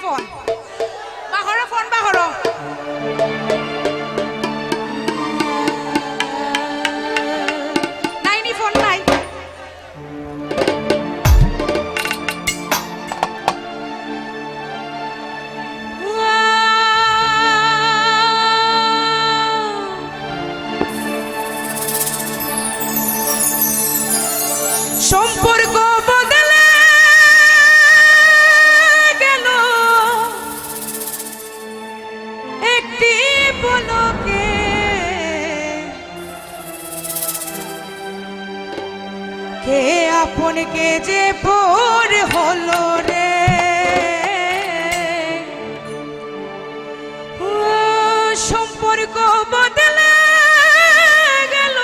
phone বাহরো নাইনি phone নাই সম্পর্ক বদলে গেল একটি পলকে কে আপন কে যে পর হলো রে সম্পর্ক বদলে গেল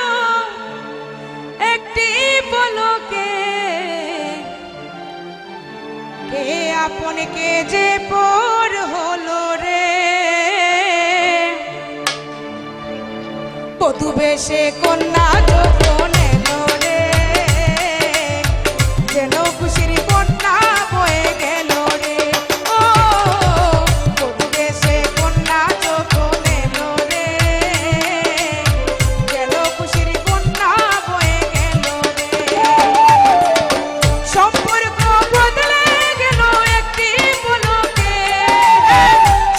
একটি পলকে কে আপন কে যে পর হলো রে বধূ বেশে কন্যা যখন এলো রে যেন খুশির বন্যা বয়ে গেল রে ও বধূ বেশে কন্যা যখন এলো রে যেন খুশির বন্যা বয়ে গেল রে সম্পর্ক বদলে গেল একটি পলকে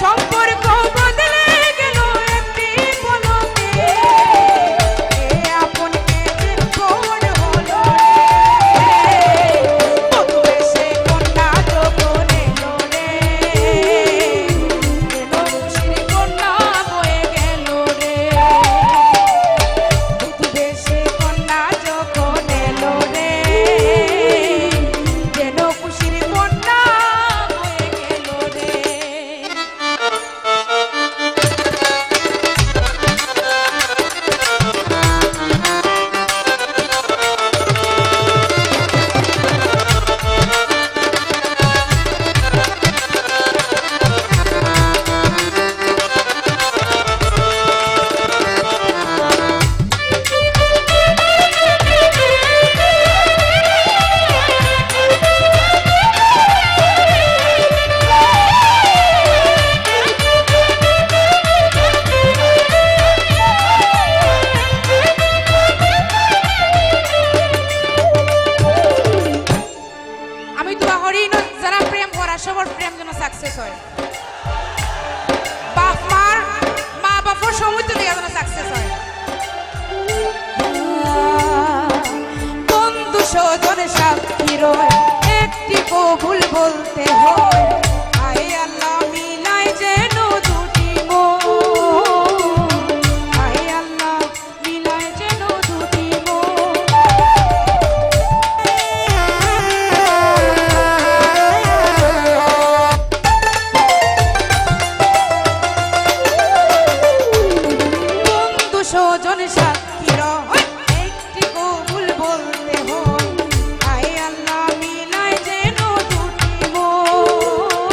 সম্পর্ক বদলে গেল একটি পলকে কে আপন কে যে পর হলো রে বধূ বেশে কন্যা যখন এলো রে যেন খুশির বন্যা বয়ে গেল রে বধূ বেশে কন্যা যখন এলো রে যেন খুশির বন্যা বয়ে গেল রে আমি দোয়া করি যারা প্রেম করা সবার প্রেম যেন সাকসেস হয় মা বাপর সমুদ্র দিয়ে যেন সাকসেস হয় বন্ধু স্বজন সাক্ষী রয় একটি কবুল বলতে হয় আয় আল্লাহ মিলায় যেন দুটি মন আয় আল্লাহ মিলায় যেন দুটি মন বন্ধু স্বজন সাক্ষী রয় একটি কবুল বলতে হয় আয় আল্লাহ মিলায় যেন দুটি মন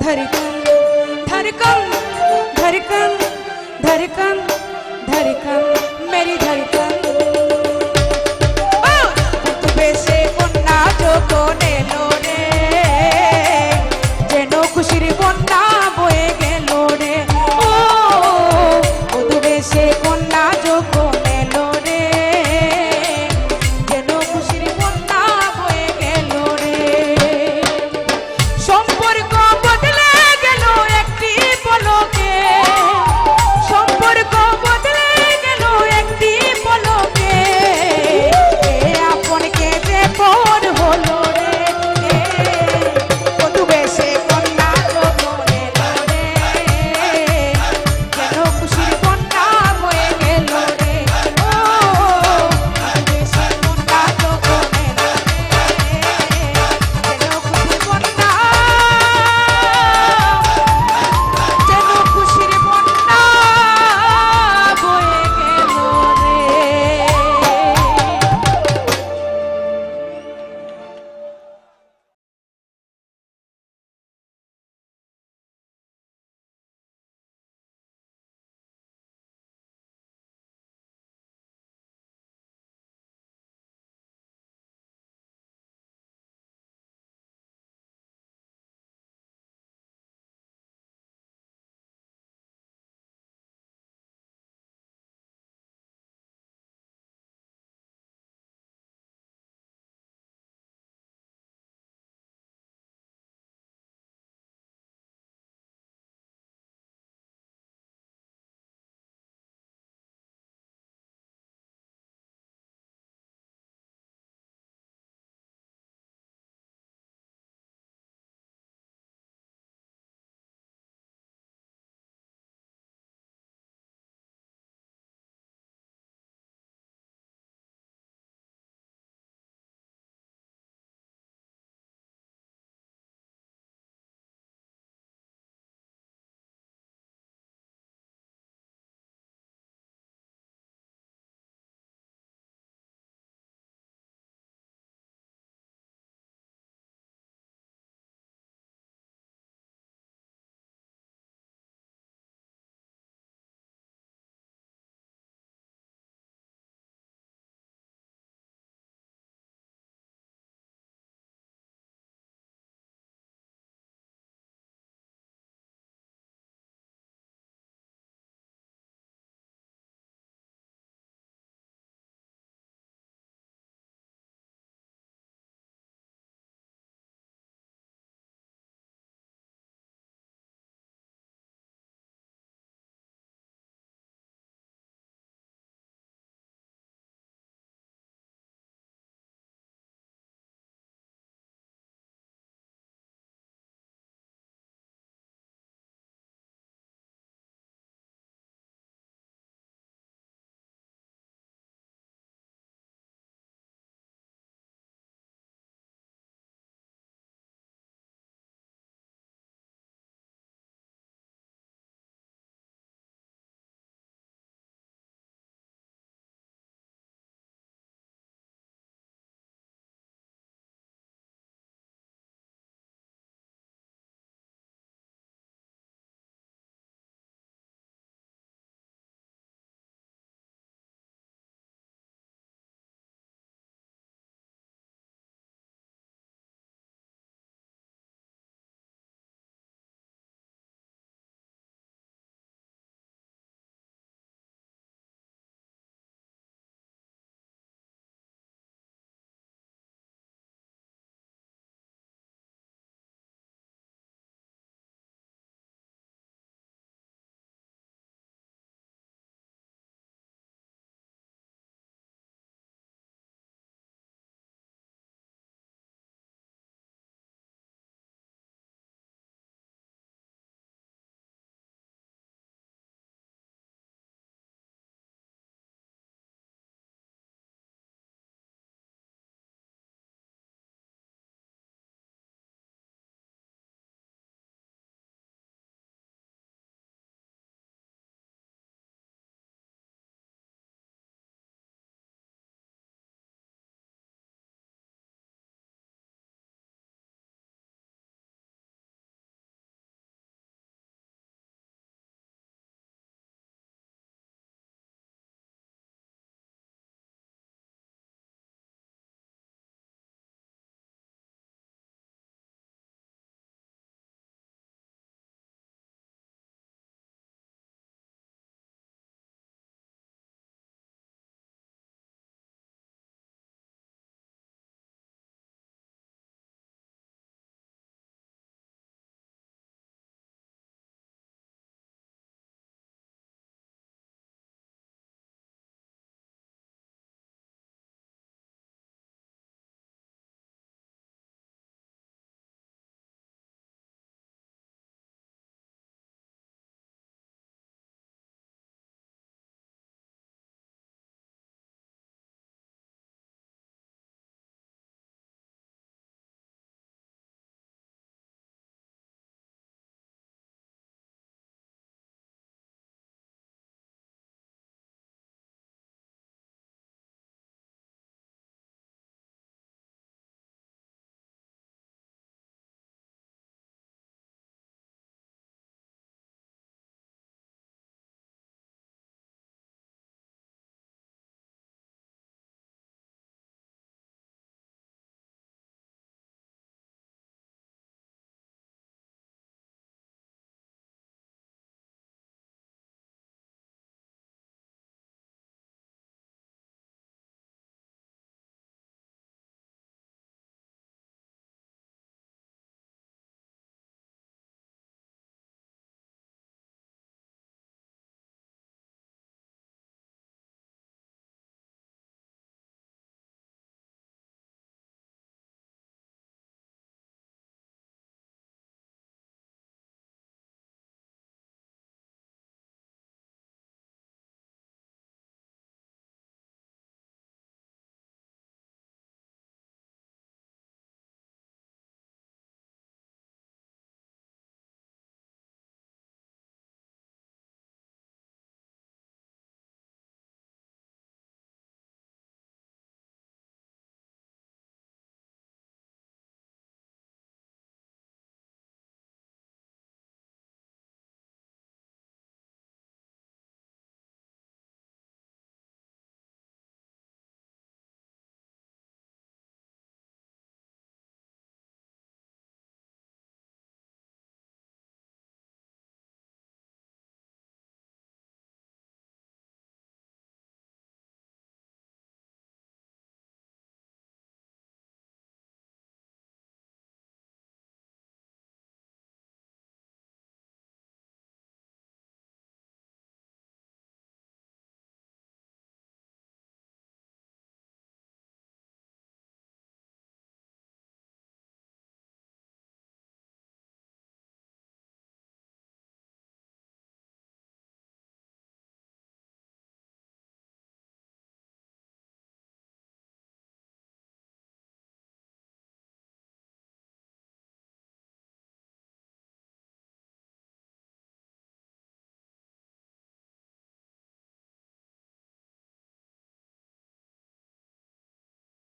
धड़कन धड़कन धड़कन धड़कन धड़कन मेरी धड़कन बेसे कन्या जो को नेलो